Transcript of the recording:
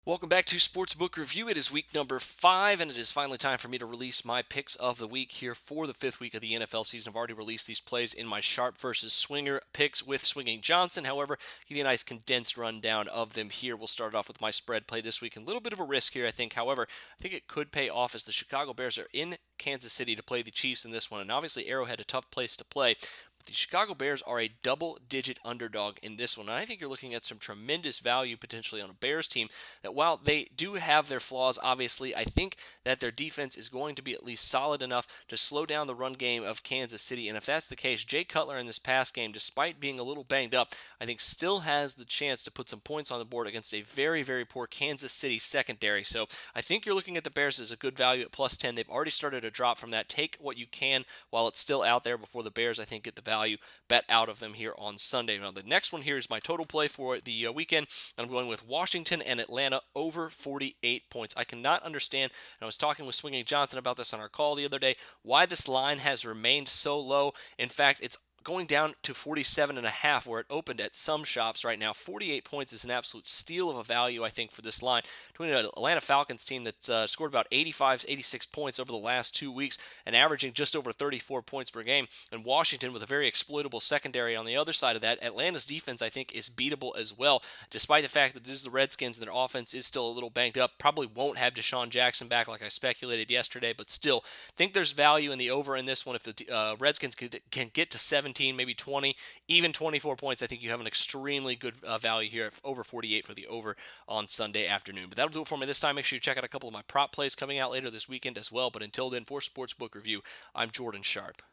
Welcome back to Sportsbook Review. It is week number 5, and it is finally time for me to release my picks of the week here for the 5th week of the NFL season. I've already released these plays in my Sharp versus Swinger picks with Swinging Johnson. However, give you a nice condensed rundown of them here. We'll start off with my spread play this week. A little bit of a risk here, I think. However, I think it could pay off as the Chicago Bears are in Kansas City to play the Chiefs in this one. And obviously, Arrowhead, a tough place to play. The Chicago Bears are a double-digit underdog in this one. And I think you're looking at some tremendous value potentially on a Bears team that while they do have their flaws, obviously, I think that their defense is going to be at least solid enough to slow down the run game of Kansas City. And if that's the case, Jay Cutler in this past game, despite being a little banged up, I think still has the chance to put some points on the board against a very, very poor Kansas City secondary. So I think you're looking at the Bears as a good value at plus 10. They've already started to drop from that. Take what you can while it's still out there before the Bears, I think, get the value bet out of them here on Sunday. Now, the next one here is my total play for the weekend. I'm going with Washington and Atlanta over 48 points. I cannot understand, and I was talking with Swinging Johnson about this on our call the other day, why this line has remained so low. In fact, it's going down to 47.5 where it opened at some shops right now. 48 points is an absolute steal of a value, I think, for this line. Between an Atlanta Falcons team that's scored about 85, 86 points over the last 2 weeks and averaging just over 34 points per game, and Washington with a very exploitable secondary on the other side of that. Atlanta's defense, I think, is beatable as well, despite the fact that it is the Redskins and their offense is still a little banged up. Probably won't have Deshaun Jackson back like I speculated yesterday, but still think there's value in the over in this one. If the Redskins can get to 17, maybe 20, even 24 points, I think you have an extremely good value here of over 48 for the over on Sunday afternoon. But that'll do it for me this time. Make sure you check out a couple of my prop plays coming out later this weekend as well. But until then, for Sportsbook Review, I'm Jordan Sharp.